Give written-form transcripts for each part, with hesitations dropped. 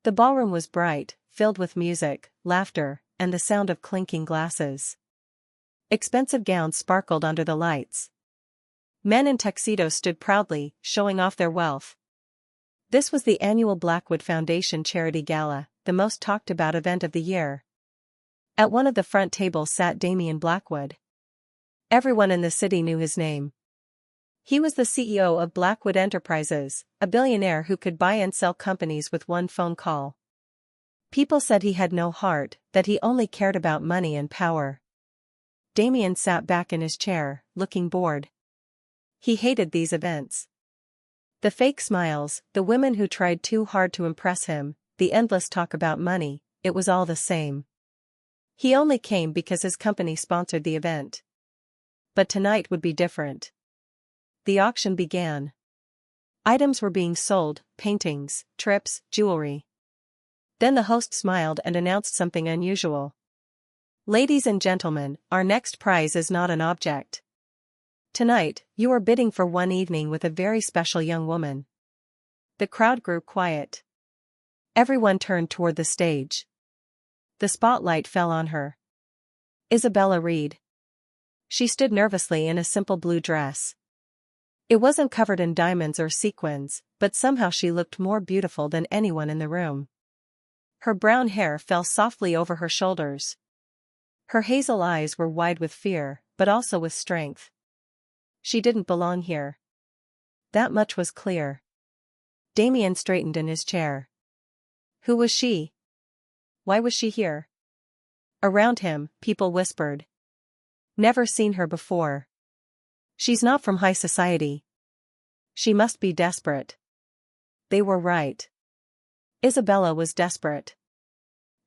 The ballroom was bright, filled with music, laughter, and the sound of clinking glasses. Expensive gowns sparkled under the lights. Men in tuxedos stood proudly, showing off their wealth. This was the annual Blackwood Foundation Charity Gala, the most talked about event of the year. At one of the front tables sat Damian Blackwood. Everyone in the city knew his name. He was the CEO of Blackwood Enterprises, a billionaire who could buy and sell companies with one phone call. People said he had no heart, that he only cared about money and power. Damian sat back in his chair, looking bored. He hated these events. The fake smiles, the women who tried too hard to impress him, the endless talk about money, it was all the same. He only came because his company sponsored the event. But tonight would be different. The auction began. Items were being sold, paintings, trips, jewelry. Then the host smiled and announced something unusual. "Ladies and gentlemen, our next prize is not an object. Tonight, you are bidding for one evening with a very special young woman." The crowd grew quiet. Everyone turned toward the stage. The spotlight fell on her. Isabella Reed. She stood nervously in a simple blue dress. It wasn't covered in diamonds or sequins, but somehow she looked more beautiful than anyone in the room. Her brown hair fell softly over her shoulders. Her hazel eyes were wide with fear, but also with strength. She didn't belong here. That much was clear. Damian straightened in his chair. Who was she? Why was she here? Around him, people whispered. Never seen her before. She's not from high society. She must be desperate. They were right. Isabella was desperate.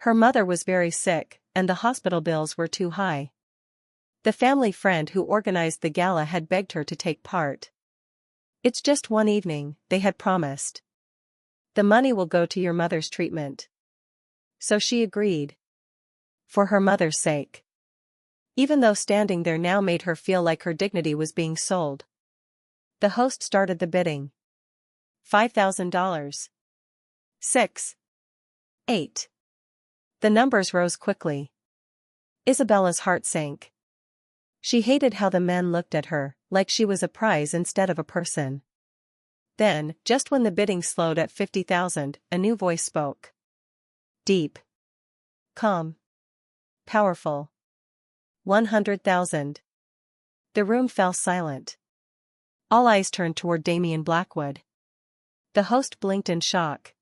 Her mother was very sick, and the hospital bills were too high. The family friend who organized the gala had begged her to take part. "It's just one evening," they had promised. "The money will go to your mother's treatment." So she agreed. For her mother's sake. Even though standing there now made her feel like her dignity was being sold. The host started the bidding. $5,000. 6. 8. The numbers rose quickly. Isabella's heart sank. She hated how the men looked at her, like she was a prize instead of a person. Then, just when the bidding slowed at 50,000, a new voice spoke. Deep. Calm. Powerful. 100,000. The room fell silent. All eyes turned toward Damian Blackwood. The host blinked in shock.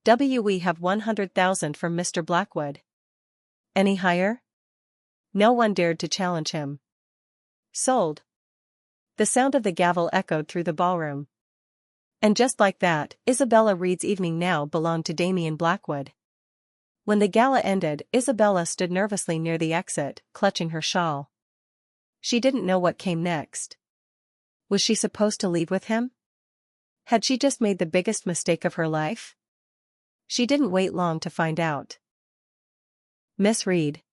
"We have 100,000 from Mr. Blackwood. Any higher?" No one dared to challenge him. Sold. The sound of the gavel echoed through the ballroom. And just like that, Isabella Reed's evening now belonged to Damian Blackwood. When the gala ended, Isabella stood nervously near the exit, clutching her shawl. She didn't know what came next. Was she supposed to leave with him? Had she just made the biggest mistake of her life? She didn't wait long to find out. "Miss Reed."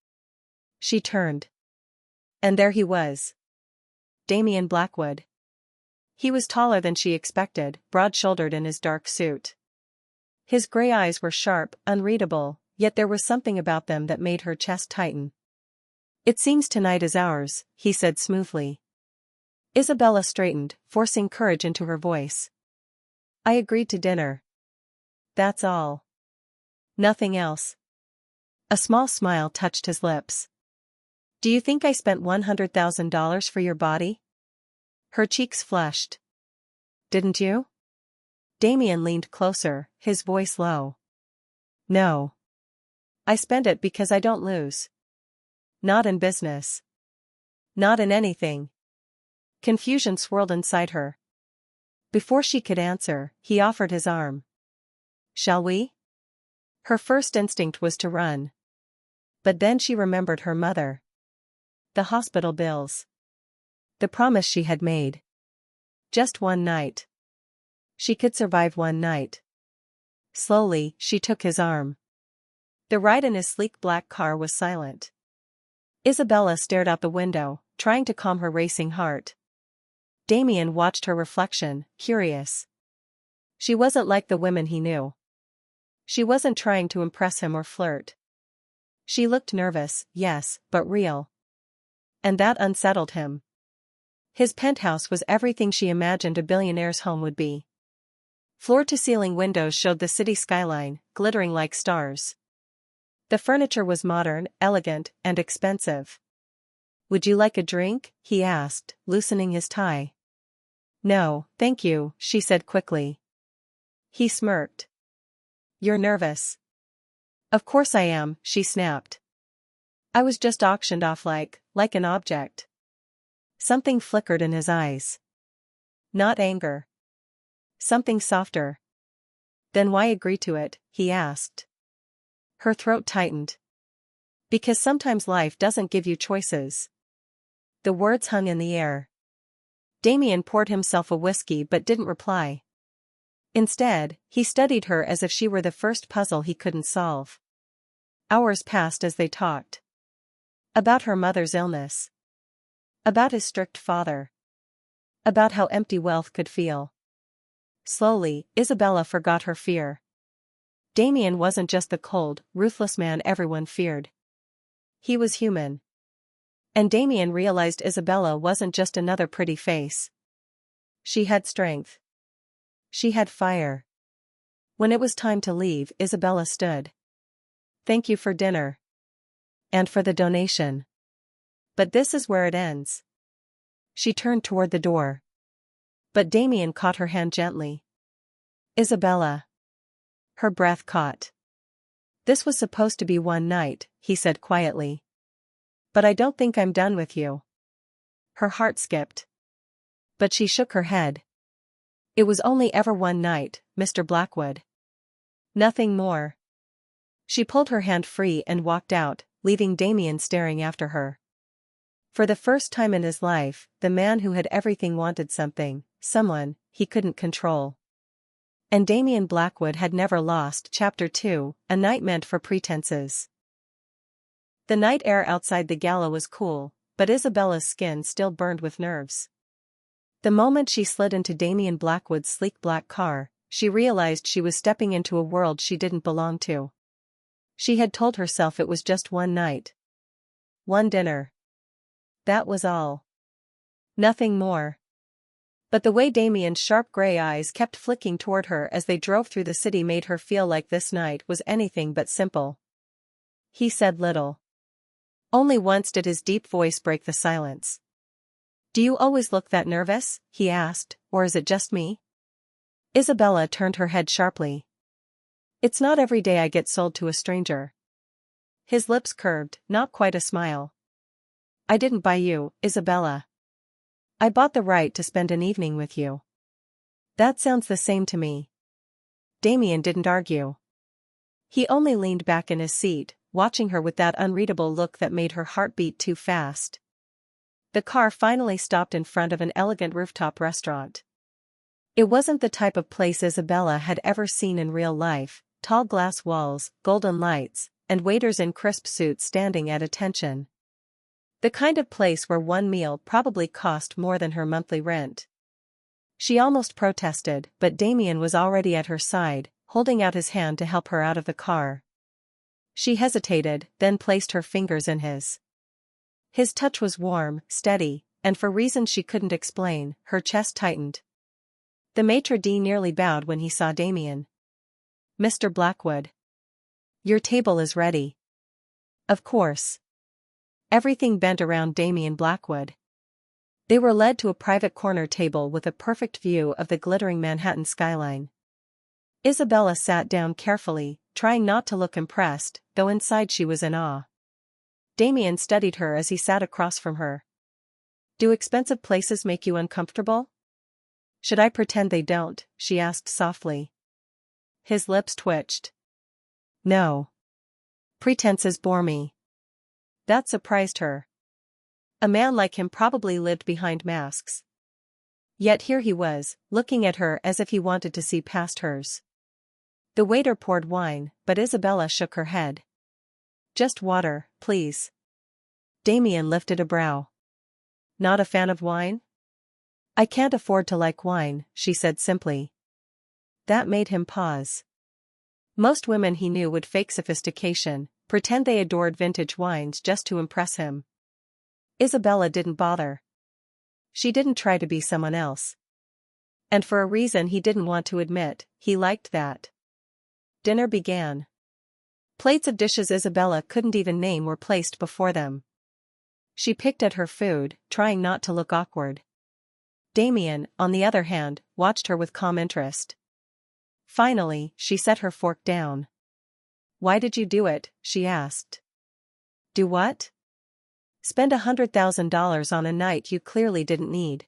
She turned. And there he was. Damian Blackwood. He was taller than she expected, broad-shouldered in his dark suit. His gray eyes were sharp, unreadable, yet there was something about them that made her chest tighten. "It seems tonight is ours," he said smoothly. Isabella straightened, forcing courage into her voice. "I agreed to dinner. That's all. Nothing else." A small smile touched his lips. "Do you think I spent $100,000 for your body?" Her cheeks flushed. "Didn't you?" Damian leaned closer, his voice low. "No. I spent it because I don't lose. Not in business. Not in anything." Confusion swirled inside her. Before she could answer, he offered his arm. "Shall we?" Her first instinct was to run. But then she remembered her mother. The hospital bills. The promise she had made. Just one night. She could survive one night. Slowly, she took his arm. The ride in his sleek black car was silent. Isabella stared out the window, trying to calm her racing heart. Damian watched her reflection, curious. She wasn't like the women he knew. She wasn't trying to impress him or flirt. She looked nervous, yes, but real. And that unsettled him. His penthouse was everything she imagined a billionaire's home would be. Floor-to-ceiling windows showed the city skyline, glittering like stars. The furniture was modern, elegant, and expensive. "Would you like a drink?" he asked, loosening his tie. "No, thank you," she said quickly. He smirked. "You're nervous." "Of course I am," she snapped. "I was just auctioned off like an object." Something flickered in his eyes. Not anger. Something softer. "Then why agree to it?" he asked. Her throat tightened. "Because sometimes life doesn't give you choices." The words hung in the air. Damian poured himself a whiskey but didn't reply. Instead, he studied her as if she were the first puzzle he couldn't solve. Hours passed as they talked. About her mother's illness. About his strict father. About how empty wealth could feel. Slowly, Isabella forgot her fear. Damian wasn't just the cold, ruthless man everyone feared. He was human. And Damian realized Isabella wasn't just another pretty face. She had strength. She had fire. When it was time to leave, Isabella stood. "Thank you for dinner. And for the donation. But this is where it ends." She turned toward the door. But Damian caught her hand gently. "Isabella." Her breath caught. "This was supposed to be one night," he said quietly. "But I don't think I'm done with you." Her heart skipped. But she shook her head. "It was only ever one night, Mr. Blackwood. Nothing more." She pulled her hand free and walked out, leaving Damian staring after her. For the first time in his life, the man who had everything wanted someone he couldn't control. And Damian Blackwood had never lost. Chapter 2, A Night Meant for Pretenses. The night air outside the gala was cool, but Isabella's skin still burned with nerves. The moment she slid into Damian Blackwood's sleek black car, she realized she was stepping into a world she didn't belong to. She had told herself it was just one night. One dinner. That was all. Nothing more. But the way Damian's sharp gray eyes kept flicking toward her as they drove through the city made her feel like this night was anything but simple. He said little. Only once did his deep voice break the silence. "Do you always look that nervous?" he asked, "or is it just me?" Isabella turned her head sharply. "It's not every day I get sold to a stranger." His lips curved, not quite a smile. "I didn't buy you, Isabella. I bought the right to spend an evening with you." "That sounds the same to me." Damian didn't argue. He only leaned back in his seat, watching her with that unreadable look that made her heart beat too fast. The car finally stopped in front of an elegant rooftop restaurant. It wasn't the type of place Isabella had ever seen in real life: tall glass walls, golden lights, and waiters in crisp suits standing at attention. The kind of place where one meal probably cost more than her monthly rent. She almost protested, but Damian was already at her side, holding out his hand to help her out of the car. She hesitated, then placed her fingers in his. His touch was warm, steady, and for reasons she couldn't explain, her chest tightened. The maitre d' nearly bowed when he saw Damian. "Mr. Blackwood. Your table is ready." Of course. Everything bent around Damian Blackwood. They were led to a private corner table with a perfect view of the glittering Manhattan skyline. Isabella sat down carefully, trying not to look impressed, though inside she was in awe. Damian studied her as he sat across from her. "Do expensive places make you uncomfortable?" "Should I pretend they don't?" she asked softly. His lips twitched. "No. Pretenses bore me." That surprised her. A man like him probably lived behind masks. Yet here he was, looking at her as if he wanted to see past hers. The waiter poured wine, but Isabella shook her head. "Just water, please." Damian lifted a brow. "Not a fan of wine?" "I can't afford to like wine," she said simply. That made him pause. Most women he knew would fake sophistication, pretend they adored vintage wines just to impress him. Isabella didn't bother. She didn't try to be someone else. And for a reason he didn't want to admit, he liked that. Dinner began. Plates of dishes Isabella couldn't even name were placed before them. She picked at her food, trying not to look awkward. Damian, on the other hand, watched her with calm interest. Finally, she set her fork down. "Why did you do it?" she asked. "Do what?" "Spend $100,000 on a night you clearly didn't need.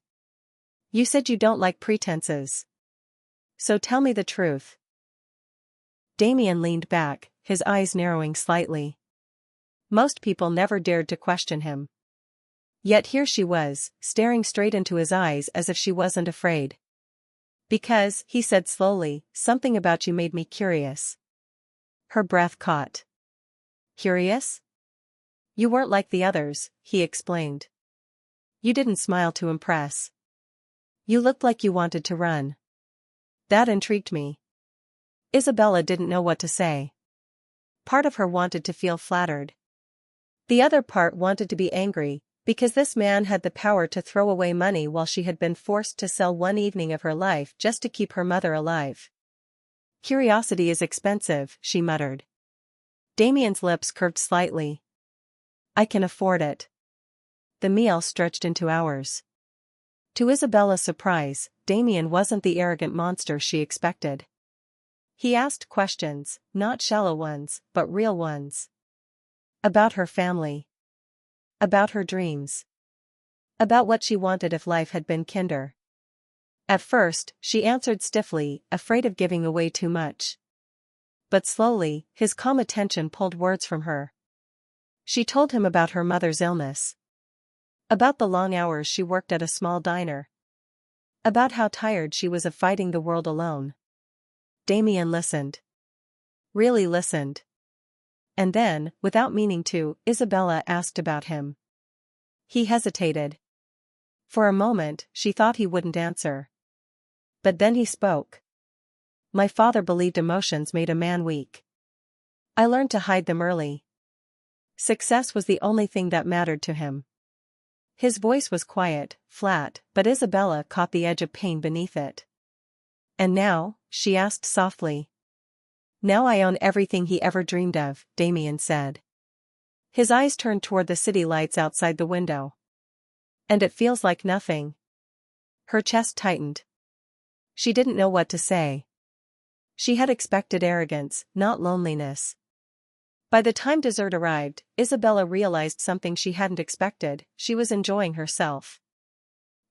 You said you don't like pretenses. So tell me the truth." Damian leaned back, his eyes narrowing slightly. Most people never dared to question him. Yet here she was, staring straight into his eyes as if she wasn't afraid. "Because," he said slowly, "something about you made me curious." Her breath caught. "Curious?" "You weren't like the others," he explained. "You didn't smile to impress. You looked like you wanted to run. That intrigued me." Isabella didn't know what to say. Part of her wanted to feel flattered. The other part wanted to be angry, because this man had the power to throw away money while she had been forced to sell one evening of her life just to keep her mother alive. "Curiosity is expensive," she muttered. Damian's lips curved slightly. "I can afford it." The meal stretched into hours. To Isabella's surprise, Damian wasn't the arrogant monster she expected. He asked questions, not shallow ones, but real ones. About her family. About her dreams. About what she wanted if life had been kinder. At first, she answered stiffly, afraid of giving away too much. But slowly, his calm attention pulled words from her. She told him about her mother's illness. About the long hours she worked at a small diner. About how tired she was of fighting the world alone. Damian listened. Really listened. And then, without meaning to, Isabella asked about him. He hesitated. For a moment, she thought he wouldn't answer. But then he spoke. "My father believed emotions made a man weak. I learned to hide them early. Success was the only thing that mattered to him." His voice was quiet, flat, but Isabella caught the edge of pain beneath it. "And now?" she asked softly. "Now I own everything he ever dreamed of," Damian said. His eyes turned toward the city lights outside the window. "And it feels like nothing." Her chest tightened. She didn't know what to say. She had expected arrogance, not loneliness. By the time dessert arrived, Isabella realized something she hadn't expected: she was enjoying herself.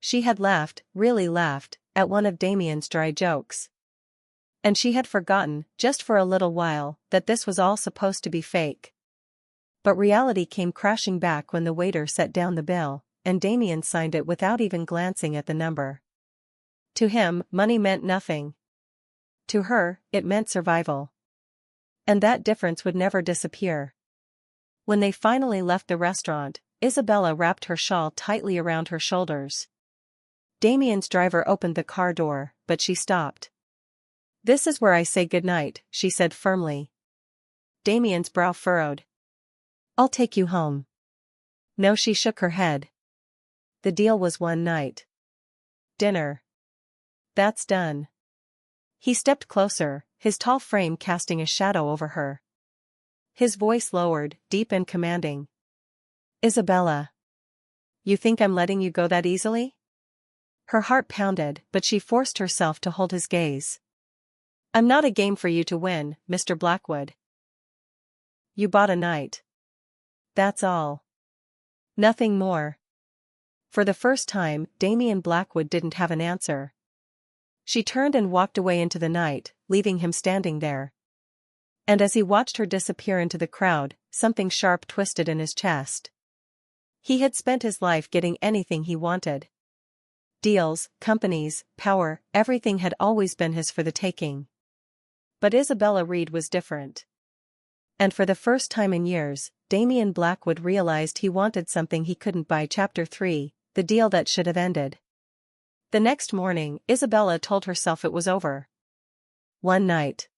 She had laughed, really laughed, at one of Damian's dry jokes. And she had forgotten, just for a little while, that this was all supposed to be fake. But reality came crashing back when the waiter set down the bill, and Damian signed it without even glancing at the number. To him, money meant nothing. To her, it meant survival. And that difference would never disappear. When they finally left the restaurant, Isabella wrapped her shawl tightly around her shoulders. Damian's driver opened the car door, but she stopped. "This is where I say goodnight," she said firmly. Damian's brow furrowed. "I'll take you home." No, she shook her head. The deal was one night. Dinner. That's done. He stepped closer, his tall frame casting a shadow over her. His voice lowered, deep and commanding. "Isabella. You think I'm letting you go that easily?" Her heart pounded, but she forced herself to hold his gaze. "I'm not a game for you to win, Mr. Blackwood. You bought a night. That's all. Nothing more." For the first time, Damian Blackwood didn't have an answer. She turned and walked away into the night, leaving him standing there. And as he watched her disappear into the crowd, something sharp twisted in his chest. He had spent his life getting anything he wanted. Deals, companies, power, everything had always been his for the taking. But Isabella Reed was different. And for the first time in years, Damian Blackwood realized he wanted something he couldn't buy. Chapter 3, the deal that should have ended. The next morning, Isabella told herself it was over. One night.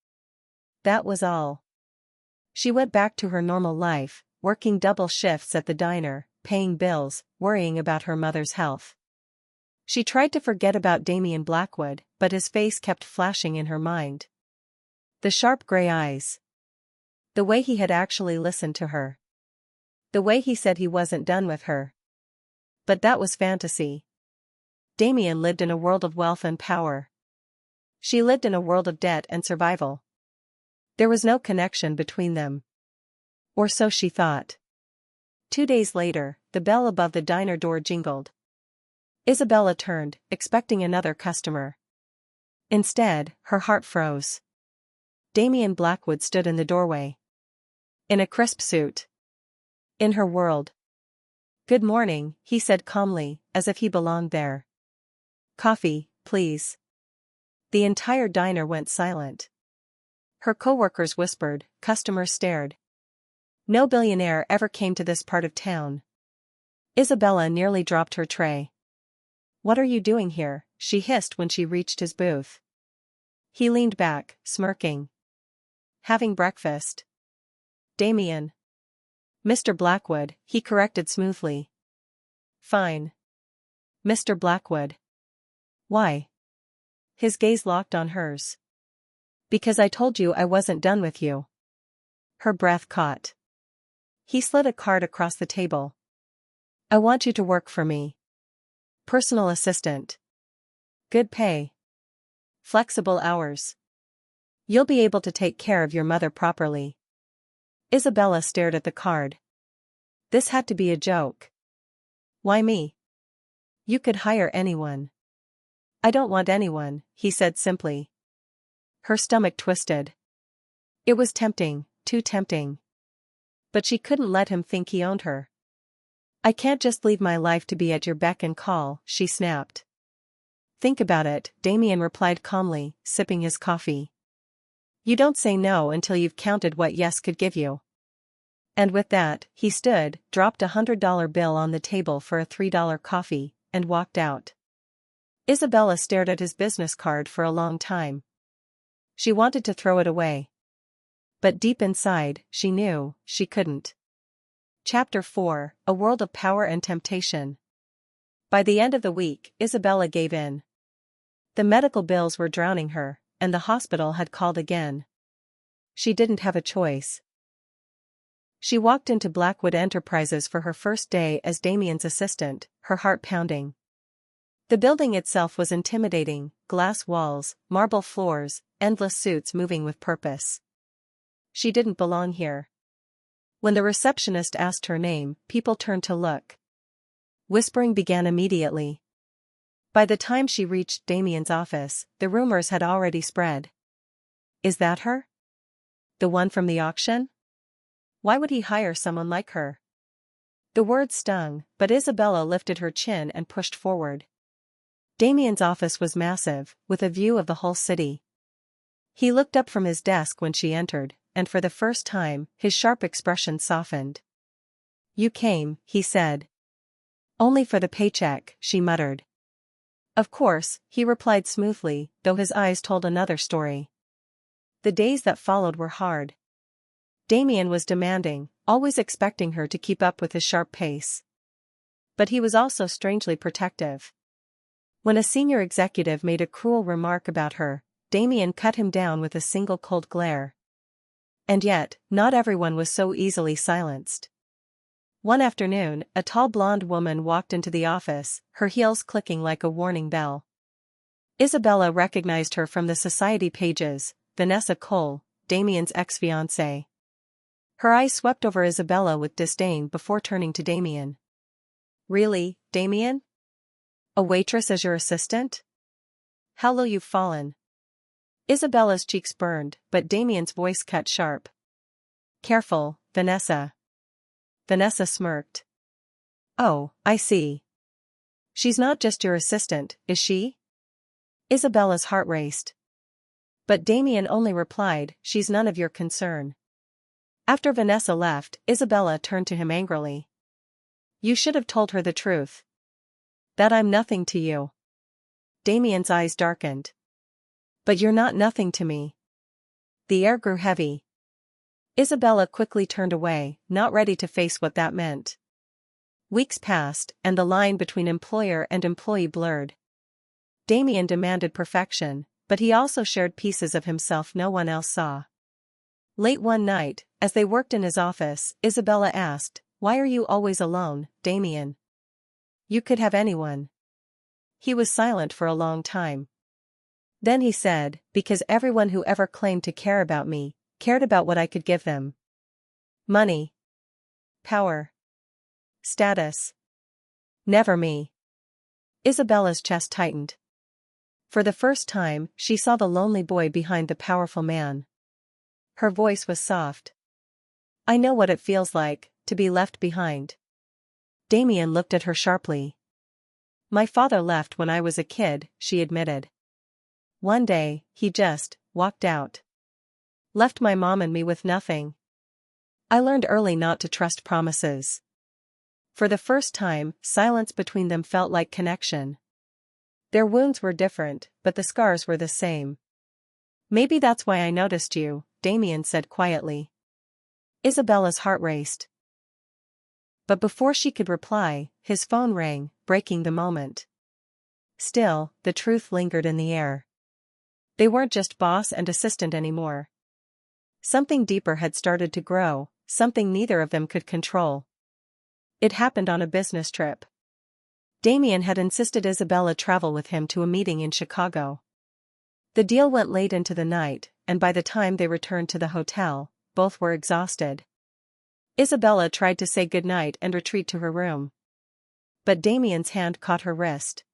That was all. She went back to her normal life, working double shifts at the diner, paying bills, worrying about her mother's health. She tried to forget about Damian Blackwood, but his face kept flashing in her mind. The sharp gray eyes. The way he had actually listened to her. The way he said he wasn't done with her. But that was fantasy. Damian lived in a world of wealth and power. She lived in a world of debt and survival. There was no connection between them. Or so she thought. 2 days later, the bell above the diner door jingled. Isabella turned, expecting another customer. Instead, her heart froze. Damian Blackwood stood in the doorway. In a crisp suit. In her world. "Good morning," he said calmly, as if he belonged there. "Coffee, please." The entire diner went silent. Her coworkers whispered, customers stared. No billionaire ever came to this part of town. Isabella nearly dropped her tray. "What are you doing here?" she hissed when she reached his booth. He leaned back, smirking. "Having breakfast." "Damian." "Mr. Blackwood," he corrected smoothly. "Fine. Mr. Blackwood." "Why?" His gaze locked on hers. "Because I told you I wasn't done with you." Her breath caught. He slid a card across the table. "I want you to work for me. Personal assistant. Good pay. Flexible hours. You'll be able to take care of your mother properly." Isabella stared at the card. This had to be a joke. "Why me? You could hire anyone." "I don't want anyone," he said simply. Her stomach twisted. It was tempting, too tempting. But she couldn't let him think he owned her. "I can't just leave my life to be at your beck and call," she snapped. "Think about it," Damian replied calmly, sipping his coffee. "You don't say no until you've counted what yes could give you." And with that, he stood, dropped $100 bill on the table for a $3 coffee, and walked out. Isabella stared at his business card for a long time. She wanted to throw it away. But deep inside, she knew, she couldn't. Chapter 4, A World of Power and Temptation. By the end of the week, Isabella gave in. The medical bills were drowning her, and the hospital had called again. She didn't have a choice. She walked into Blackwood Enterprises for her first day as Damian's assistant, her heart pounding. The building itself was intimidating, glass walls, marble floors, endless suits moving with purpose. She didn't belong here. When the receptionist asked her name, people turned to look. Whispering began immediately. By the time she reached Damian's office, the rumors had already spread. "Is that her? The one from the auction? Why would he hire someone like her?" The words stung, but Isabella lifted her chin and pushed forward. Damian's office was massive, with a view of the whole city. He looked up from his desk when she entered, and for the first time, his sharp expression softened. "You came," he said. "Only for the paycheck," she muttered. "Of course," he replied smoothly, though his eyes told another story. The days that followed were hard. Damian was demanding, always expecting her to keep up with his sharp pace. But he was also strangely protective. When a senior executive made a cruel remark about her, Damian cut him down with a single cold glare. And yet, not everyone was so easily silenced. One afternoon, a tall blonde woman walked into the office, her heels clicking like a warning bell. Isabella recognized her from the society pages, Vanessa Cole, Damian's ex-fiancée. Her eyes swept over Isabella with disdain before turning to Damian. "Really, Damian? A waitress as your assistant? How low you've fallen." Isabella's cheeks burned, but Damian's voice cut sharp. "Careful, Vanessa." Vanessa smirked. "Oh, I see. She's not just your assistant, is she?" Isabella's heart raced. But Damian only replied, "She's none of your concern." After Vanessa left, Isabella turned to him angrily. "You should have told her the truth. That I'm nothing to you." Damian's eyes darkened. "But you're not nothing to me." The air grew heavy. Isabella quickly turned away, not ready to face what that meant. Weeks passed, and the line between employer and employee blurred. Damian demanded perfection, but he also shared pieces of himself no one else saw. Late one night, as they worked in his office, Isabella asked, "Why are you always alone, Damian? You could have anyone." He was silent for a long time. Then he said, "Because everyone who ever claimed to care about me, cared about what I could give them. Money. Power. Status. Never me." Isabella's chest tightened. For the first time, she saw the lonely boy behind the powerful man. Her voice was soft. "I know what it feels like, to be left behind." Damian looked at her sharply. "My father left when I was a kid," she admitted. "One day, he just walked out. Left my mom and me with nothing. I learned early not to trust promises." For the first time, silence between them felt like connection. Their wounds were different, but the scars were the same. "Maybe that's why I noticed you," Damian said quietly. Isabella's heart raced. But before she could reply, his phone rang, breaking the moment. Still, the truth lingered in the air. They weren't just boss and assistant anymore. Something deeper had started to grow, something neither of them could control. It happened on a business trip. Damian had insisted Isabella travel with him to a meeting in Chicago. The deal went late into the night, and by the time they returned to the hotel, both were exhausted. Isabella tried to say goodnight and retreat to her room. But Damian's hand caught her wrist.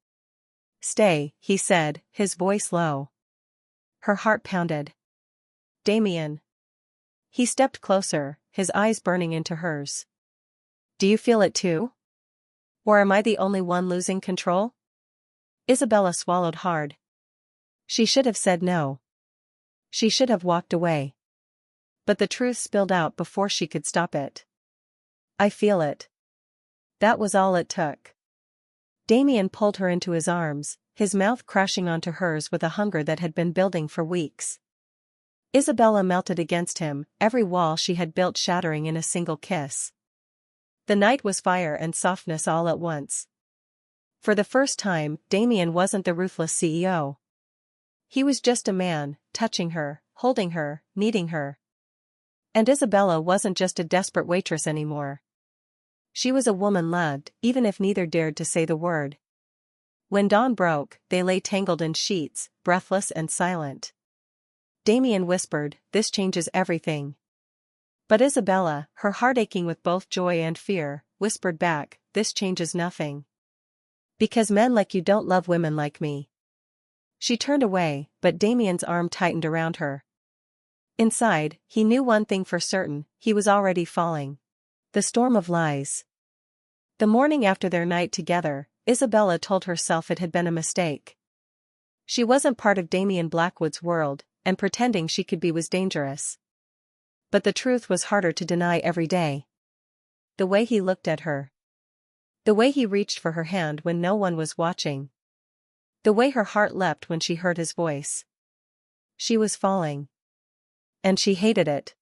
"Stay," he said, his voice low. Her heart pounded. "Damian." He stepped closer, his eyes burning into hers. "Do you feel it too? Or am I the only one losing control?" Isabella swallowed hard. She should have said no. She should have walked away. But the truth spilled out before she could stop it. "I feel it." That was all it took. Damian pulled her into his arms, his mouth crashing onto hers with a hunger that had been building for weeks. Isabella melted against him, every wall she had built shattering in a single kiss. The night was fire and softness all at once. For the first time, Damian wasn't the ruthless CEO. He was just a man, touching her, holding her, needing her. And Isabella wasn't just a desperate waitress anymore. She was a woman loved, even if neither dared to say the word. When dawn broke, they lay tangled in sheets, breathless and silent. Damian whispered, "This changes everything." But Isabella, her heart aching with both joy and fear, whispered back, "This changes nothing. Because men like you don't love women like me." She turned away, but Damian's arm tightened around her. Inside, he knew one thing for certain, he was already falling. The storm of lies. The morning after their night together, Isabella told herself it had been a mistake. She wasn't part of Damian Blackwood's world, and pretending she could be was dangerous. But the truth was harder to deny every day. The way he looked at her. The way he reached for her hand when no one was watching. The way her heart leapt when she heard his voice. She was falling. And she hated it.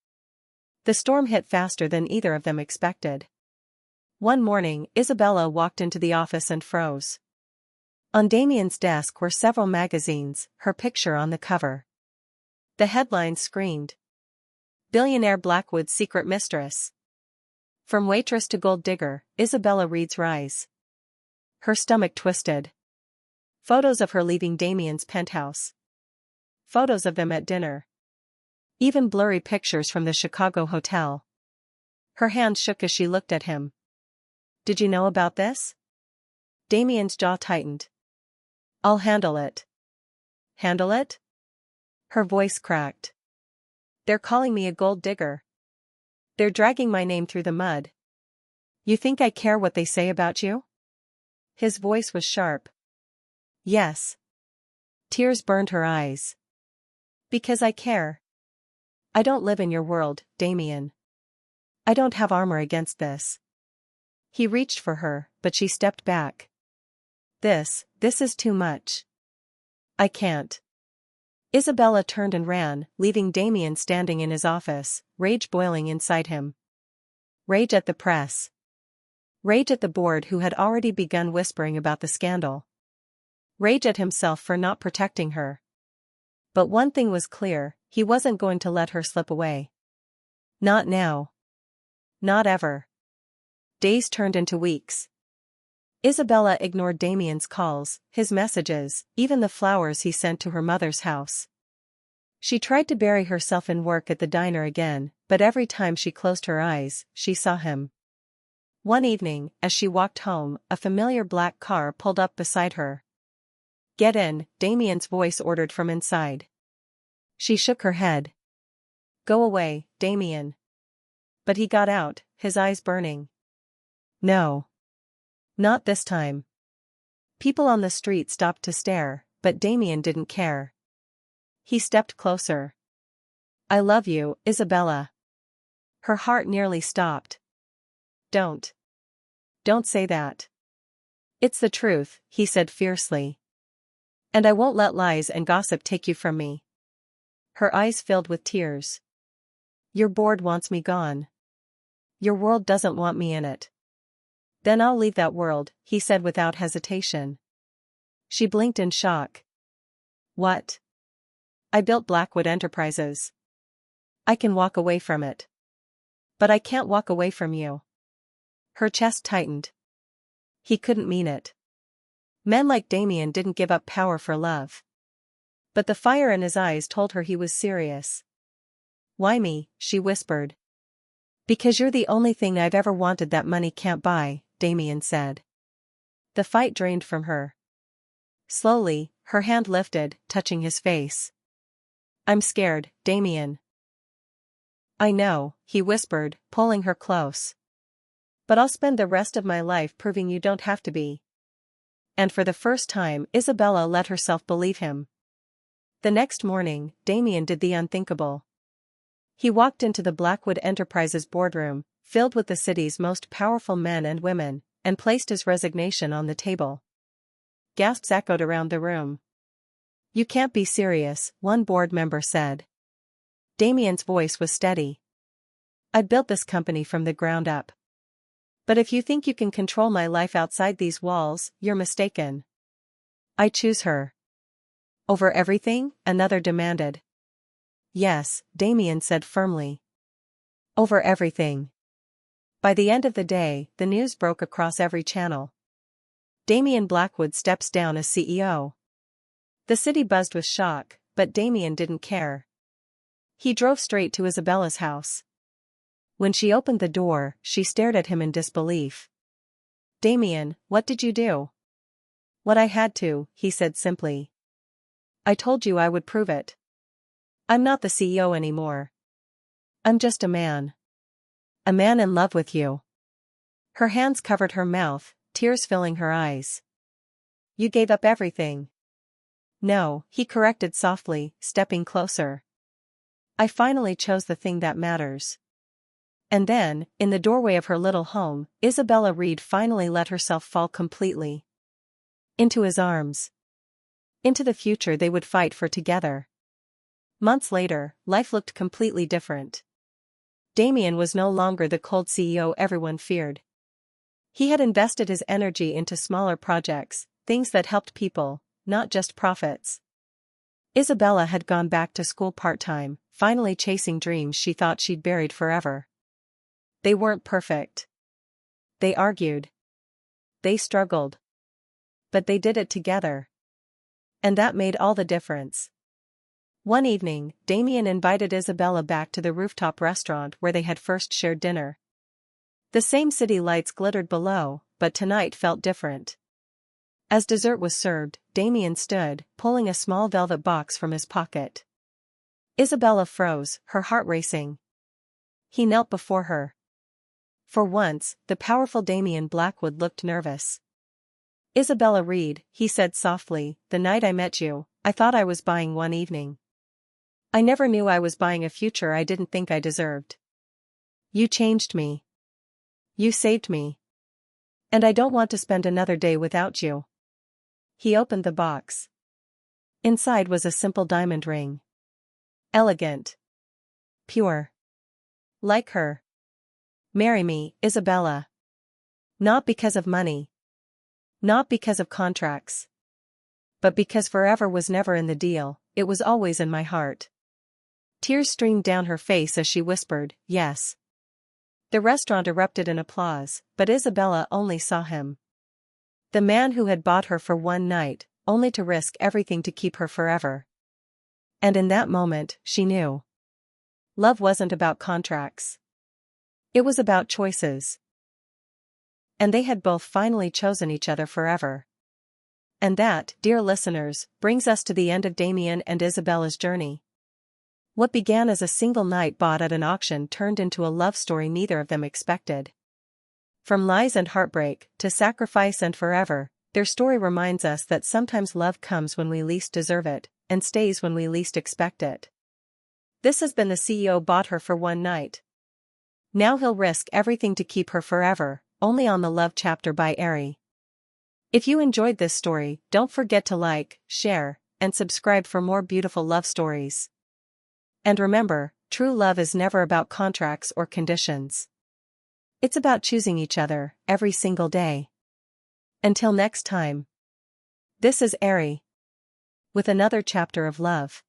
The storm hit faster than either of them expected. One morning, Isabella walked into the office and froze. On Damian's desk were several magazines, her picture on the cover. The headlines screamed. "Billionaire Blackwood's Secret Mistress." From waitress to gold digger, Isabella Reed's rise. Her stomach twisted. Photos of her leaving Damian's penthouse. Photos of them at dinner. Even blurry pictures from the Chicago hotel. Her hand shook as she looked at him. "Did you know about this?" Damian's jaw tightened. "I'll handle it." "Handle it?" Her voice cracked. "They're calling me a gold digger. They're dragging my name through the mud. You think I care what they say about you?" His voice was sharp. "Yes." Tears burned her eyes. "Because I care. I don't live in your world, Damian. I don't have armor against this." He reached for her, but she stepped back. This is too much. I can't." Isabella turned and ran, leaving Damian standing in his office, rage boiling inside him. Rage at the press. Rage at the board who had already begun whispering about the scandal. Rage at himself for not protecting her. But one thing was clear, he wasn't going to let her slip away. Not now. Not ever. Days turned into weeks. Isabella ignored Damian's calls, his messages, even the flowers he sent to her mother's house. She tried to bury herself in work at the diner again, but every time she closed her eyes, she saw him. One evening, as she walked home, a familiar black car pulled up beside her. "Get in," Damian's voice ordered from inside. She shook her head. "Go away, Damian." But he got out, his eyes burning. No. Not this time. People on the street stopped to stare, but Damian didn't care. He stepped closer. "I love you, Isabella." Her heart nearly stopped. Don't say that." "It's the truth," he said fiercely. "And I won't let lies and gossip take you from me." Her eyes filled with tears. "Your board wants me gone. Your world doesn't want me in it." "Then I'll leave that world," he said without hesitation. She blinked in shock. "What?" "I built Blackwood Enterprises. I can walk away from it. But I can't walk away from you." Her chest tightened. He couldn't mean it. Men like Damian didn't give up power for love. But the fire in his eyes told her he was serious. "Why me?" she whispered. "Because you're the only thing I've ever wanted that money can't buy," Damian said. The fight drained from her. Slowly, her hand lifted, touching his face. "I'm scared, Damian." "I know," he whispered, pulling her close. "But I'll spend the rest of my life proving you don't have to be." And for the first time, Isabella let herself believe him. The next morning, Damian did the unthinkable. He walked into the Blackwood Enterprises boardroom, filled with the city's most powerful men and women, and placed his resignation on the table. Gasps echoed around the room. "You can't be serious," one board member said. Damian's voice was steady. "I built this company from the ground up. But if you think you can control my life outside these walls, you're mistaken. I choose her." "Over everything?" another demanded. "Yes," Damian said firmly. "Over everything." By the end of the day, the news broke across every channel. Damian Blackwood steps down as CEO. The city buzzed with shock, but Damian didn't care. He drove straight to Isabella's house. When she opened the door, she stared at him in disbelief. "Damian, what did you do?" "What I had to," he said simply. "I told you I would prove it. I'm not the CEO anymore. I'm just a man. A man in love with you." Her hands covered her mouth, tears filling her eyes. "You gave up everything." "No," he corrected softly, stepping closer. "I finally chose the thing that matters." And then, in the doorway of her little home, Isabella Reed finally let herself fall completely. Into his arms. Into the future they would fight for together. Months later, life looked completely different. Damian was no longer the cold CEO everyone feared. He had invested his energy into smaller projects, things that helped people, not just profits. Isabella had gone back to school part-time, finally chasing dreams she thought she'd buried forever. They weren't perfect. They argued. They struggled. But they did it together. And that made all the difference. One evening, Damian invited Isabella back to the rooftop restaurant where they had first shared dinner. The same city lights glittered below, but tonight felt different. As dessert was served, Damian stood, pulling a small velvet box from his pocket. Isabella froze, her heart racing. He knelt before her. For once, the powerful Damian Blackwood looked nervous. "Isabella Reed," he said softly, "the night I met you, I thought I was buying one evening. I never knew I was buying a future I didn't think I deserved. You changed me. You saved me. And I don't want to spend another day without you." He opened the box. Inside was a simple diamond ring. Elegant. Pure. Like her. Marry me, Isabella. Not because of money. Not because of contracts. But because forever was never in the deal, it was always in my heart. Tears streamed down her face as she whispered, yes. The restaurant erupted in applause, but Isabella only saw him. The man who had bought her for one night, only to risk everything to keep her forever. And in that moment, she knew. Love wasn't about contracts. It was about choices. And they had both finally chosen each other forever. And that, dear listeners, brings us to the end of Damian and Isabella's journey. What began as a single night bought at an auction turned into a love story neither of them expected. From lies and heartbreak, to sacrifice and forever, their story reminds us that sometimes love comes when we least deserve it, and stays when we least expect it. This has been the CEO Bought Her for One Night. Now he'll risk everything to keep her forever, only on The Love Chapter by Aree. If you enjoyed this story, don't forget to like, share, and subscribe for more beautiful love stories. And remember, true love is never about contracts or conditions. It's about choosing each other, every single day. Until next time. This is Aree. With another chapter of love.